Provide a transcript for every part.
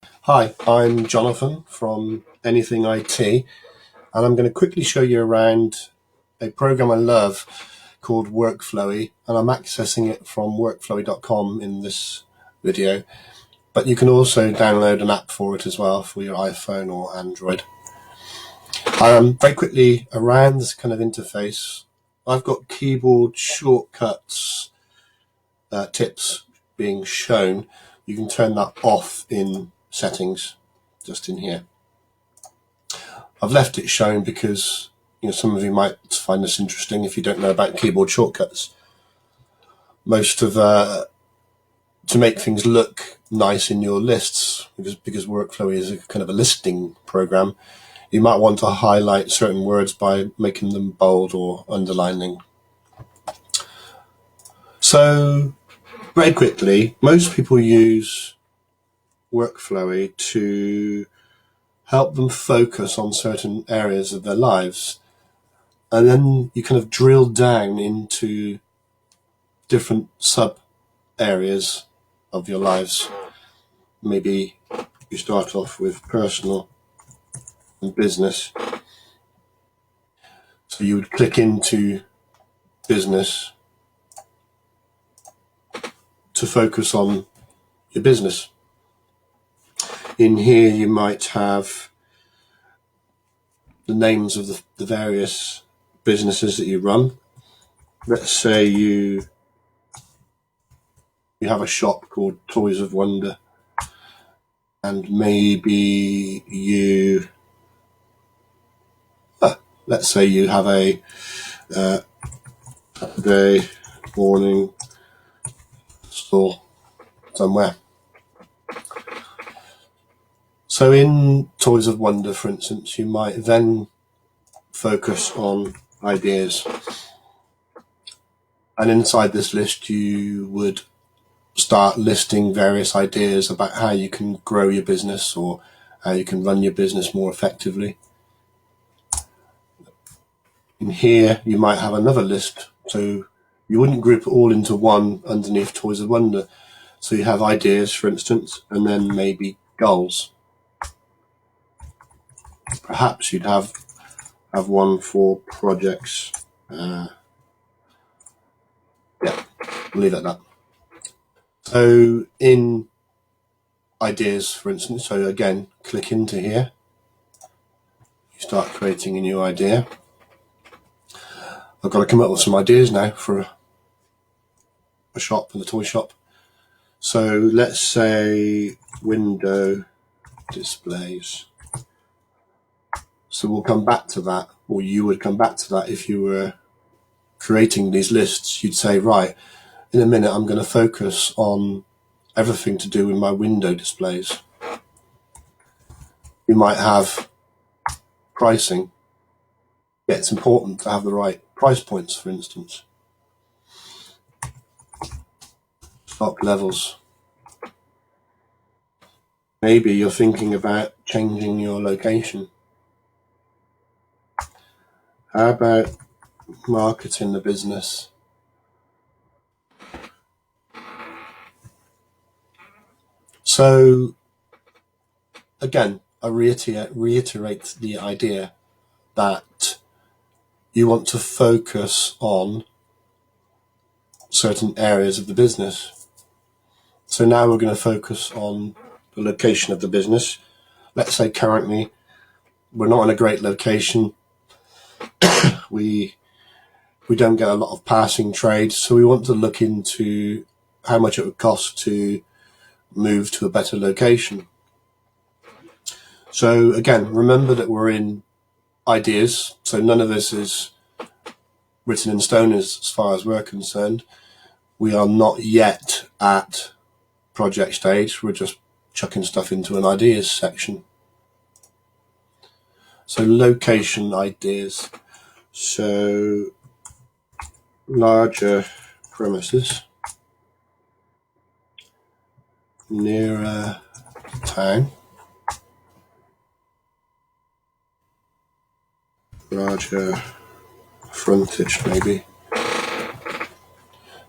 Hi, I'm Jonathan from Anything IT, and I'm going to quickly show you around a program I love called Workflowy, and I'm accessing it from workflowy.com in this video, but you can also download an app for it as well for your iPhone or Android. Very quickly around this kind of interface, I've got keyboard shortcuts tips being shown. You can turn that off in settings, just in here. I've left it shown because some of you might find this interesting if you don't know about keyboard shortcuts. Most of to make things look nice in your lists, because Workflowy is a kind of a listing program, you might want to highlight certain words by making them bold or underlining. So very quickly, most people use Workflowy to help them focus on certain areas of their lives. And then you kind of drill down into different sub areas of your lives. Maybe you start off with personal and business. So you would click into business to focus on your business. In here you might have the names of the various businesses that you run. Let's say you have a shop called Toys of Wonder, and maybe let's say you have a Saturday morning store somewhere. So in Toys of Wonder, for instance, you might then focus on ideas. And inside this list, you would start listing various ideas about how you can grow your business or how you can run your business more effectively. In here, you might have another list. So you wouldn't group it all into one underneath Toys of Wonder. So you have ideas, for instance, and then maybe goals. Perhaps you'd have one for projects. Yeah, we'll leave it at that. So in ideas, for instance, so again, click into here. You start creating a new idea. I've got to come up with some ideas now for a shop, and a toy shop. So let's say window displays. So we'll come back to that, or you would come back to that if you were creating these lists. You'd say, right, in a minute I'm going to focus on everything to do with my window displays. You might have pricing. Yeah, it's important to have the right price points, for instance. Stock levels. Maybe you're thinking about changing your location. How about marketing the business? So again, I reiterate the idea that you want to focus on certain areas of the business. So now we're going to focus on the location of the business. Let's say currently we're not in a great location. We don't get a lot of passing trade, so we want to look into how much it would cost to move to a better location. So again, remember that we're in ideas, so none of this is written in stone as far as we're concerned. We are not yet at project stage, we're just chucking stuff into an ideas section. So location ideas. So larger premises, nearer town, larger frontage maybe.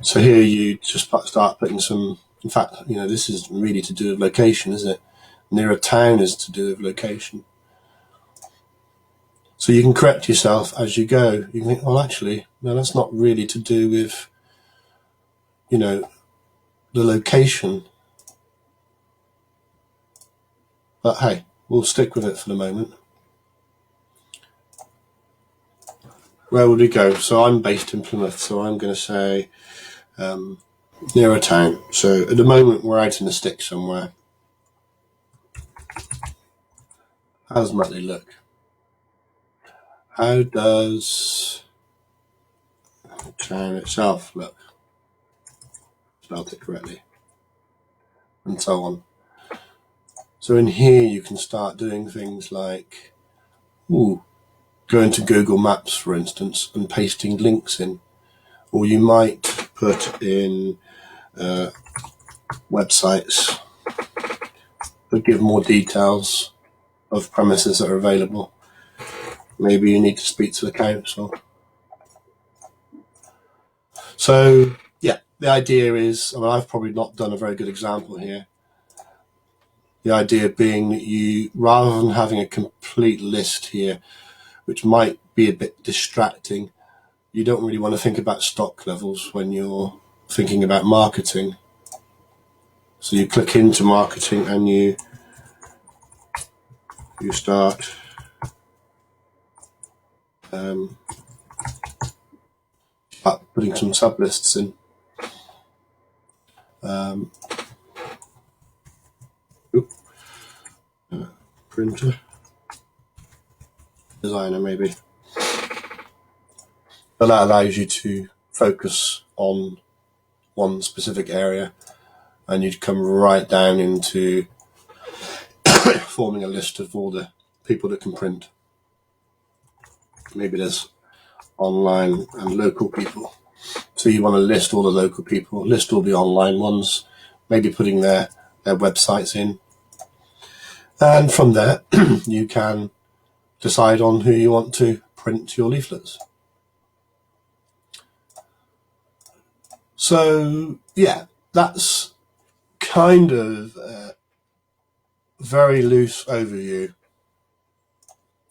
So here you just start putting some, in fact, this is really to do with location, isn't it? near a town is to do with location. So you can correct yourself as you go. You can think, well, actually, no, that's not really to do with, the location. But hey, we'll stick with it for the moment. Where would we go? So I'm based in Plymouth, so I'm going to say near a town. So at the moment we're out in the sticks somewhere. How does Muttley look? How does the town itself look? Spelled it correctly. And so on. So in here you can start doing things like going to Google Maps, for instance, and pasting links in. Or you might put in websites that give more details of premises that are available. Maybe you need to speak to the council. So yeah, the idea is, I've probably not done a very good example here. The idea being that you, rather than having a complete list here, which might be a bit distracting, you don't really want to think about stock levels when you're thinking about marketing. So you click into marketing and you start putting some sublists in. Printer, designer maybe. But that allows you to focus on one specific area, and you'd come right down into forming a list of all the people that can print. Maybe there's online and local people. So you want to list all the local people, list all the online ones, maybe putting their websites in. And from there, you can decide on who you want to print your leaflets. So yeah, that's kind of a very loose overview.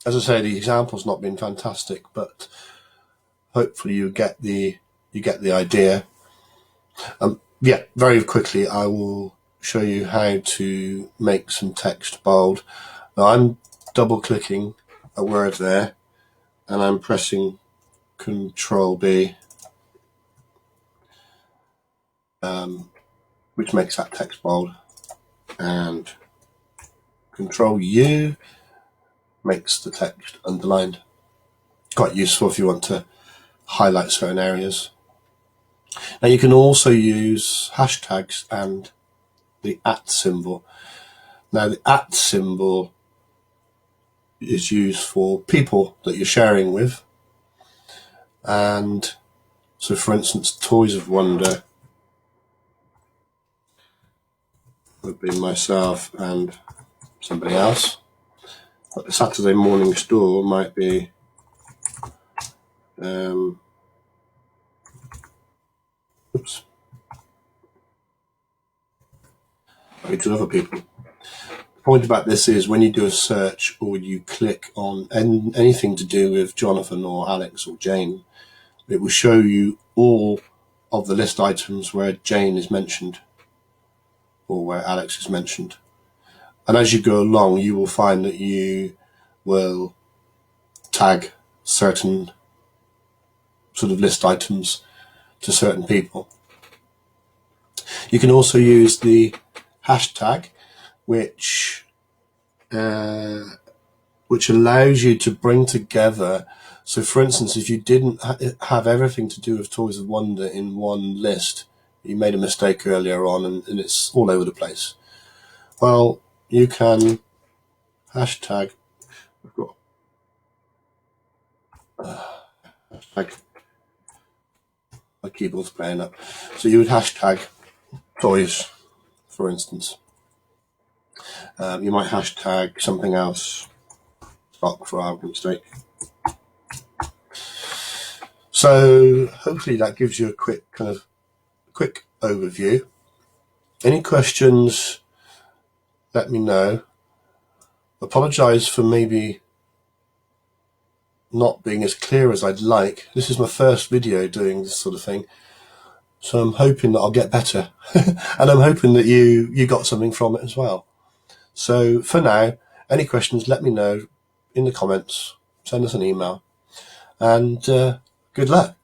As I say, the example's not been fantastic, but hopefully you get the idea. Yeah, very quickly I will show you how to make some text bold. Now I'm double clicking a word there and I'm pressing Control B, which makes that text bold, and Control U makes the text underlined. Quite useful if you want to highlight certain areas. Now you can also use hashtags and the @ symbol. Now the @ symbol is used for people that you're sharing with, and so for instance Toys of Wonder would be myself and somebody else, but the Saturday morning store might be maybe two other people. The point about this is when you do a search or you click on anything to do with Jonathan or Alex or Jane, it will show you all of the list items where Jane is mentioned or where Alex is mentioned. And as you go along, you will find that you will tag certain sort of list items to certain people. You can also use the hashtag, which allows you to bring together. So for instance, if you didn't have everything to do with Toys of Wonder in one list, you made a mistake earlier on and it's all over the place. Well, you can hashtag, I've got hashtag, my keyboard's playing up. So you would hashtag toys, for instance. You might hashtag something else, stock for argument's sake. So hopefully that gives you a quick overview. Any questions let me know. Apologise for maybe not being as clear as I'd like. This is my first video doing this sort of thing, so I'm hoping that I'll get better and I'm hoping that you got something from it as well. So for now, any questions, let me know in the comments, send us an email, and good luck.